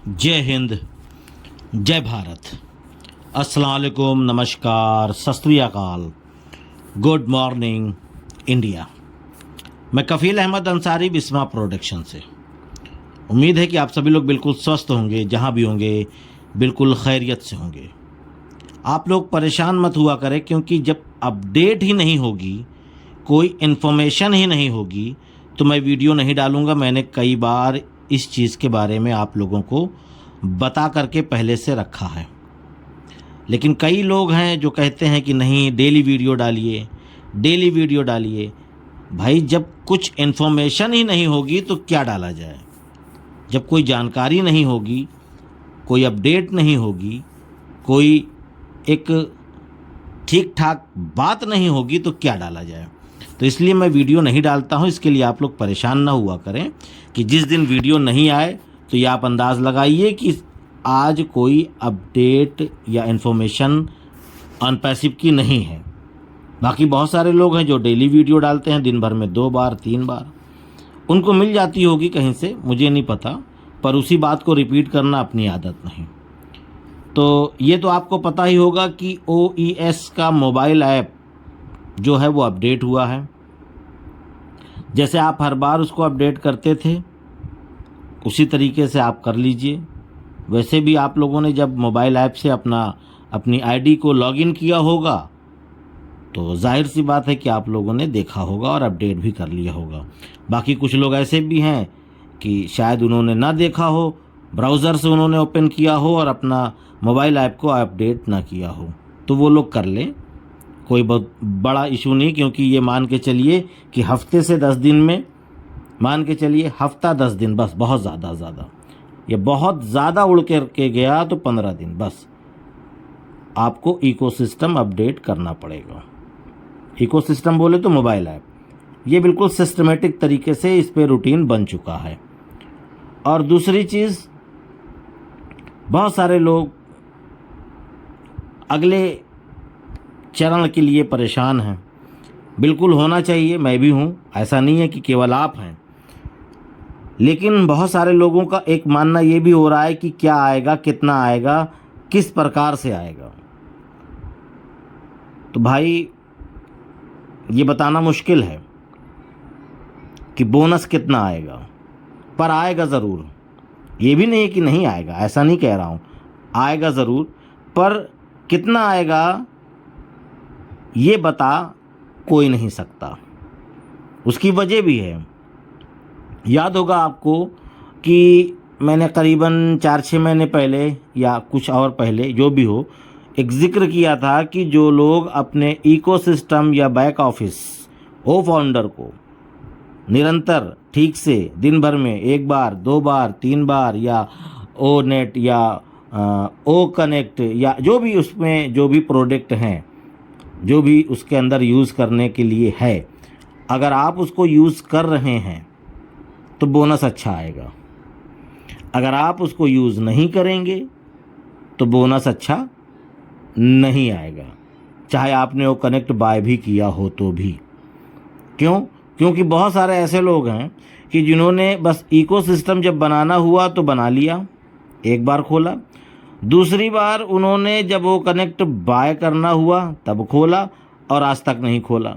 जय हिंद, जय भारत, अस्सलाम वालेकुम, नमस्कार, सत श्री अकाल, गुड मॉर्निंग इंडिया। मैं कफ़ील अहमद अंसारी, बिस्मा प्रोडक्शन से। उम्मीद है कि आप सभी लोग बिल्कुल स्वस्थ होंगे, जहाँ भी होंगे बिल्कुल खैरियत से होंगे। आप लोग परेशान मत हुआ करें, क्योंकि जब अपडेट ही नहीं होगी, कोई इन्फॉर्मेशन ही नहीं होगी, तो मैं वीडियो नहीं डालूँगा। मैंने कई बार इस चीज़ के बारे में आप लोगों को बता करके पहले से रखा है, लेकिन कई लोग हैं जो कहते हैं कि नहीं, डेली वीडियो डालिए, डेली वीडियो डालिए। भाई, जब कुछ इन्फॉर्मेशन ही नहीं होगी तो क्या डाला जाए? जब कोई जानकारी नहीं होगी, कोई अपडेट नहीं होगी, कोई एक ठीक ठाक बात नहीं होगी, तो क्या डाला जाए? तो इसलिए मैं वीडियो नहीं डालता हूं। इसके लिए आप लोग परेशान ना हुआ करें कि जिस दिन वीडियो नहीं आए तो ये आप अंदाज़ लगाइए कि आज कोई अपडेट या इन्फॉर्मेशन ऑन पैसिव की नहीं है। बाकी बहुत सारे लोग हैं जो डेली वीडियो डालते हैं, दिन भर में 2 बार 3 बार। उनको मिल जाती होगी कहीं से, मुझे नहीं पता, पर उसी बात को रिपीट करना अपनी आदत नहीं। तो ये तो आपको पता ही होगा कि OES का मोबाइल ऐप जो है वो अपडेट हुआ है। जैसे आप हर बार उसको अपडेट करते थे, उसी तरीके से आप कर लीजिए। वैसे भी आप लोगों ने जब मोबाइल ऐप से अपनी आईडी को लॉगिन किया होगा, तो जाहिर सी बात है कि आप लोगों ने देखा होगा और अपडेट भी कर लिया होगा। बाकी कुछ लोग ऐसे भी हैं कि शायद उन्होंने ना देखा हो, ब्राउज़र से उन्होंने ओपन किया हो और अपना मोबाइल ऐप को अपडेट ना किया हो, तो वो लोग कर लें, कोई बहुत बड़ा इशू नहीं। क्योंकि ये मान के चलिए कि हफ्ते से 10 दिन में, मान के चलिए हफ्ता 10 दिन, बस बहुत ज़्यादा ये बहुत ज़्यादा उड़ के गया तो 15 दिन, बस आपको इकोसिस्टम अपडेट करना पड़ेगा। इकोसिस्टम बोले तो मोबाइल ऐप, ये बिल्कुल सिस्टमेटिक तरीके से इस पे रूटीन बन चुका है। और दूसरी चीज़, बहुत सारे लोग अगले चरण के लिए परेशान हैं। बिल्कुल होना चाहिए, मैं भी हूँ, ऐसा नहीं है कि केवल आप हैं। लेकिन बहुत सारे लोगों का एक मानना ये भी हो रहा है कि क्या आएगा, कितना आएगा, किस प्रकार से आएगा। तो भाई, ये बताना मुश्किल है कि बोनस कितना आएगा, पर आएगा ज़रूर। ये भी नहीं कि नहीं आएगा, ऐसा नहीं कह रहा हूँ, आएगा ज़रूर, पर कितना आएगा ये बता कोई नहीं सकता। उसकी वजह भी है। याद होगा आपको कि मैंने करीबन 4-6 महीने पहले या कुछ और पहले, जो भी हो, एक ज़िक्र किया था कि जो लोग अपने इकोसिस्टम या बैक ऑफिस ओ फाउंडर को निरंतर ठीक से दिन भर में 1 बार 2 बार 3 बार या ओ नेट या ओ कनेक्ट या जो भी उसमें जो भी प्रोडक्ट हैं, जो भी उसके अंदर यूज़ करने के लिए है, अगर आप उसको यूज़ कर रहे हैं तो बोनस अच्छा आएगा। अगर आप उसको यूज़ नहीं करेंगे तो बोनस अच्छा नहीं आएगा, चाहे आपने वो कनेक्ट बाय भी किया हो तो भी। क्यों? क्योंकि बहुत सारे ऐसे लोग हैं कि जिन्होंने बस इकोसिस्टम जब बनाना हुआ तो बना लिया, एक बार खोला, दूसरी बार उन्होंने जब वो कनेक्ट बाय करना हुआ तब खोला, और आज तक नहीं खोला।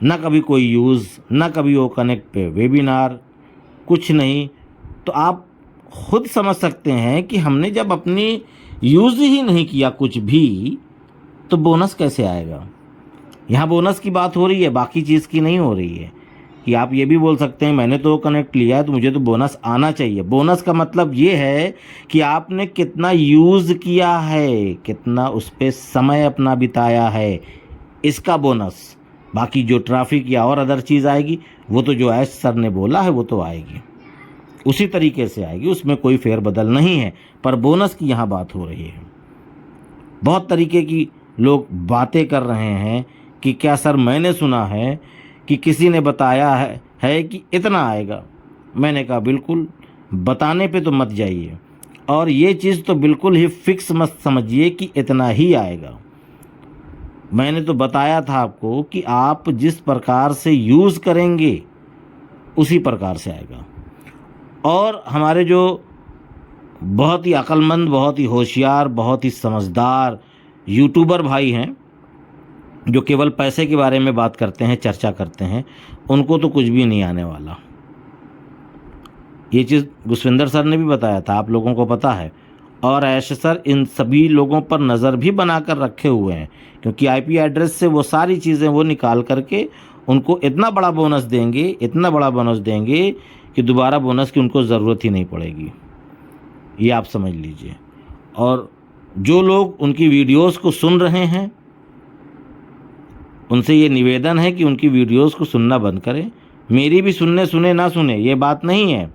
ना कभी कोई यूज़, ना कभी वो कनेक्ट पे वेबिनार, कुछ नहीं। तो आप खुद समझ सकते हैं कि हमने जब अपनी यूज़ ही नहीं किया कुछ भी, तो बोनस कैसे आएगा? यहाँ बोनस की बात हो रही है, बाकी चीज़ की नहीं हो रही है। कि आप ये भी बोल सकते हैं मैंने तो कनेक्ट लिया है तो मुझे तो बोनस आना चाहिए। बोनस का मतलब ये है कि आपने कितना यूज़ किया है, कितना उस पर समय अपना बिताया है, इसका बोनस। बाकी जो ट्रैफिक या और अदर चीज़ आएगी, वो तो जो ऐश सर ने बोला है वो तो आएगी, उसी तरीके से आएगी, उसमें कोई फेरबदल नहीं है। पर बोनस की यहाँ बात हो रही है। बहुत तरीके की लोग बातें कर रहे हैं कि क्या सर, मैंने सुना है कि किसी ने बताया है कि इतना आएगा। मैंने कहा बिल्कुल, बताने पे तो मत जाइए, और ये चीज़ तो बिल्कुल ही फिक्स मत समझिए कि इतना ही आएगा। मैंने तो बताया था आपको कि आप जिस प्रकार से यूज़ करेंगे उसी प्रकार से आएगा। और हमारे जो बहुत ही अक्लमंद, बहुत ही होशियार, बहुत ही समझदार यूट्यूबर भाई हैं जो केवल पैसे के बारे में बात करते हैं, चर्चा करते हैं, उनको तो कुछ भी नहीं आने वाला। ये चीज़ गुसविंदर सर ने भी बताया था, आप लोगों को पता है। और ऐश सर इन सभी लोगों पर नज़र भी बना कर रखे हुए हैं, क्योंकि आईपी एड्रेस से वो सारी चीज़ें वो निकाल करके उनको इतना बड़ा बोनस देंगे, इतना बड़ा बोनस देंगे कि दोबारा बोनस की उनको ज़रूरत ही नहीं पड़ेगी, ये आप समझ लीजिए। और जो लोग उनकी वीडियोस को सुन रहे हैं, उनसे ये निवेदन है कि उनकी वीडियोस को सुनना बंद करें। मेरी भी सुने ना सुने ये बात नहीं है,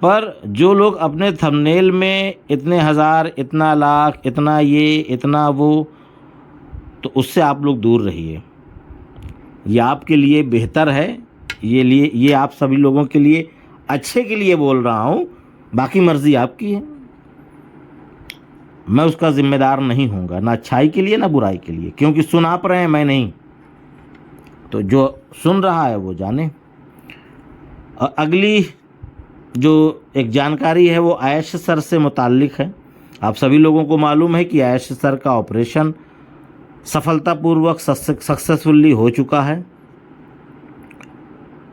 पर जो लोग अपने थंबनेल में इतने हज़ार, इतना लाख, इतना ये, इतना वो, तो उससे आप लोग दूर रहिए। ये आपके लिए बेहतर है, ये आप सभी लोगों के लिए अच्छे के लिए बोल रहा हूँ, बाकी मर्ज़ी आपकी है। मैं उसका ज़िम्मेदार नहीं होऊंगा, ना अच्छाई के लिए ना बुराई के लिए, क्योंकि सुन आप रहे हैं, मैं नहीं। तो जो सुन रहा है वो जाने। और अगली जो एक जानकारी है वो ऐश सर से मुताल्लिक है। आप सभी लोगों को मालूम है कि ऐश सर का ऑपरेशन सफलतापूर्वक सक्सेसफुली हो चुका है।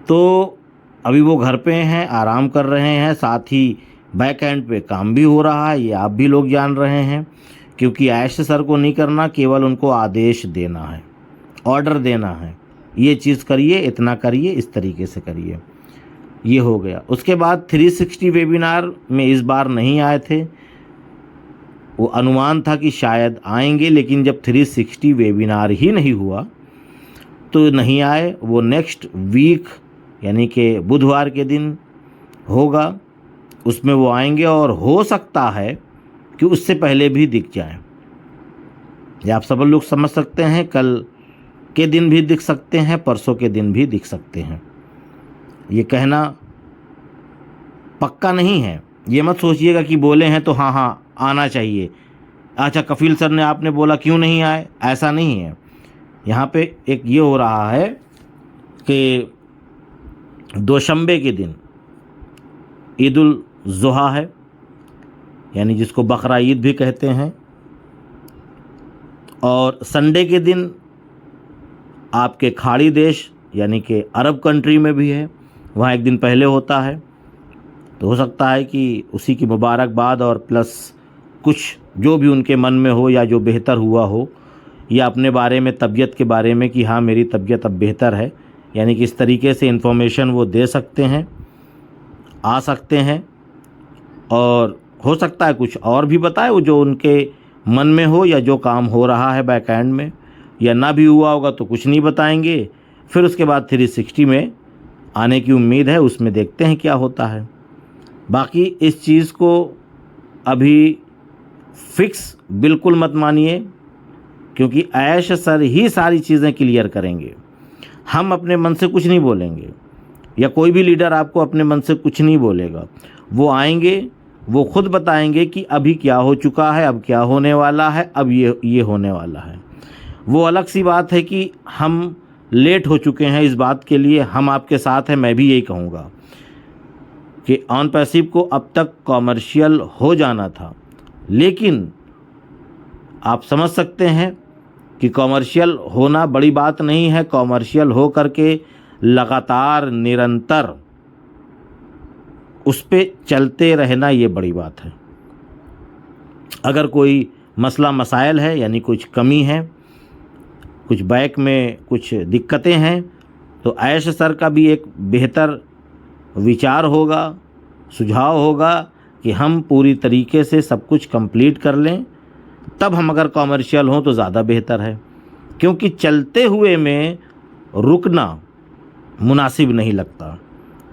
तो अभी वो घर पे हैं, आराम कर रहे हैं, साथ ही बैक एंड पे काम भी हो रहा है, ये आप भी लोग जान रहे हैं। क्योंकि ऐश सर को नहीं करना, केवल उनको आदेश देना है, ऑर्डर देना है, ये चीज़ करिए, इतना करिए, इस तरीके से करिए। ये हो गया। उसके बाद 360 वेबिनार में इस बार नहीं आए थे। वो अनुमान था कि शायद आएंगे, लेकिन जब 360 वेबिनार ही नहीं हुआ तो नहीं आए। वो नेक्स्ट वीक यानी कि बुधवार के दिन होगा, उसमें वो आएंगे। और हो सकता है कि उससे पहले भी दिख जाए। ये आप सब लोग समझ सकते हैं, कल के दिन भी दिख सकते हैं, परसों के दिन भी दिख सकते हैं। ये कहना पक्का नहीं है। ये मत सोचिएगा कि बोले हैं तो हाँ हाँ आना चाहिए, अच्छा कफील सर ने आपने बोला क्यों नहीं आए, ऐसा नहीं है। यहाँ पे एक ये हो रहा है कि दोशंबे के दिन ईद उल ज़ुहा है, यानी जिसको बकरा ईद भी कहते हैं। और संडे के दिन आपके खाड़ी देश यानी कि अरब कंट्री में भी है, वहाँ एक दिन पहले होता है। तो हो सकता है कि उसी की मुबारकबाद और प्लस कुछ जो भी उनके मन में हो या जो बेहतर हुआ हो, या अपने बारे में, तबीयत के बारे में कि हाँ मेरी तबीयत अब बेहतर है, यानी कि इस तरीके से इन्फॉर्मेशन वो दे सकते हैं, आ सकते हैं। और हो सकता है कुछ और भी बताए वो जो उनके मन में हो, या जो काम हो रहा है बैक एंड में, या ना भी हुआ होगा तो कुछ नहीं बताएंगे। फिर उसके बाद 360 में आने की उम्मीद है, उसमें देखते हैं क्या होता है। बाकी इस चीज़ को अभी फिक्स बिल्कुल मत मानिए, क्योंकि ऐश सर ही सारी चीज़ें क्लियर करेंगे। हम अपने मन से कुछ नहीं बोलेंगे, या कोई भी लीडर आपको अपने मन से कुछ नहीं बोलेगा। वो आएंगे, वो खुद बताएंगे कि अभी क्या हो चुका है, अब क्या होने वाला है, अब ये होने वाला है। वो अलग सी बात है कि हम लेट हो चुके हैं इस बात के लिए, हम आपके साथ हैं। मैं भी यही कहूँगा कि ऑन पैसिव को अब तक कॉमर्शियल हो जाना था, लेकिन आप समझ सकते हैं कि कॉमर्शियल होना बड़ी बात नहीं है। कॉमर्शियल हो करके लगातार निरंतर उस पे चलते रहना, ये बड़ी बात है। अगर कोई मसला मसाइल है, यानी कुछ कमी है, कुछ बैक में कुछ दिक्कतें हैं, तो ऐश सर का भी एक बेहतर विचार होगा, सुझाव होगा कि हम पूरी तरीके से सब कुछ कंप्लीट कर लें, तब हम अगर कॉमर्शियल हों तो ज़्यादा बेहतर है। क्योंकि चलते हुए में रुकना मुनासिब नहीं लगता।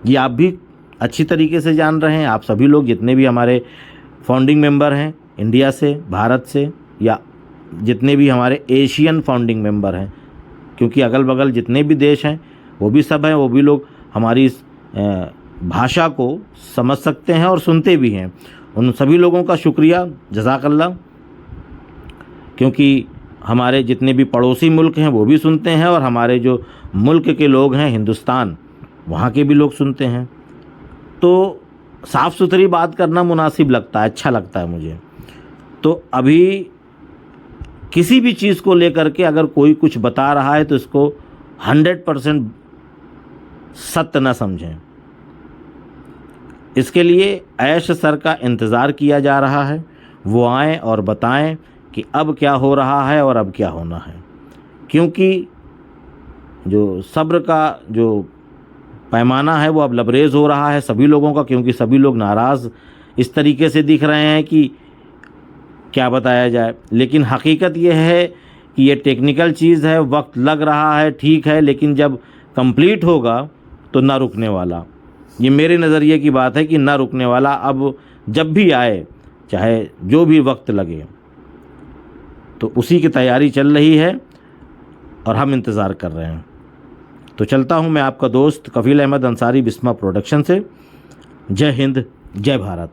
ये आप भी अच्छी तरीके से जान रहे हैं, आप सभी लोग जितने भी हमारे फाउंडिंग मेंबर हैं इंडिया से, भारत से, या जितने भी हमारे एशियन फाउंडिंग मेंबर हैं, क्योंकि अगल बगल जितने भी देश हैं वो भी सब हैं, वो भी लोग हमारी इस भाषा को समझ सकते हैं और सुनते भी हैं। उन सभी लोगों का शुक्रिया, जज़ाकल्लाह। क्योंकि हमारे जितने भी पड़ोसी मुल्क हैं वो भी सुनते हैं, और हमारे जो मुल्क के लोग हैं हिंदुस्तान, वहाँ के भी लोग सुनते हैं। तो साफ़ सुथरी बात करना मुनासिब लगता है, अच्छा लगता है मुझे। तो अभी किसी भी चीज़ को लेकर के अगर कोई कुछ बता रहा है तो इसको 100% सत्य न समझें। इसके लिए ऐश सर का इंतज़ार किया जा रहा है, वो आएँ और बताएं कि अब क्या हो रहा है और अब क्या होना है। क्योंकि जो सब्र का जो पैमाना है वो अब लबरेज़ हो रहा है सभी लोगों का, क्योंकि सभी लोग नाराज़ इस तरीके से दिख रहे हैं कि क्या बताया जाए। लेकिन हकीकत यह है कि ये टेक्निकल चीज़ है, वक्त लग रहा है, ठीक है, लेकिन जब कंप्लीट होगा तो ना रुकने वाला। ये मेरे नज़रिए की बात है कि ना रुकने वाला। अब जब भी आए, चाहे जो भी वक्त लगे, तो उसी की तैयारी चल रही है और हम इंतज़ार कर रहे हैं। तो चलता हूँ मैं, आपका दोस्त कफ़ील अहमद अंसारी, बिस्मा प्रोडक्शन से। जय हिंद, जय भारत।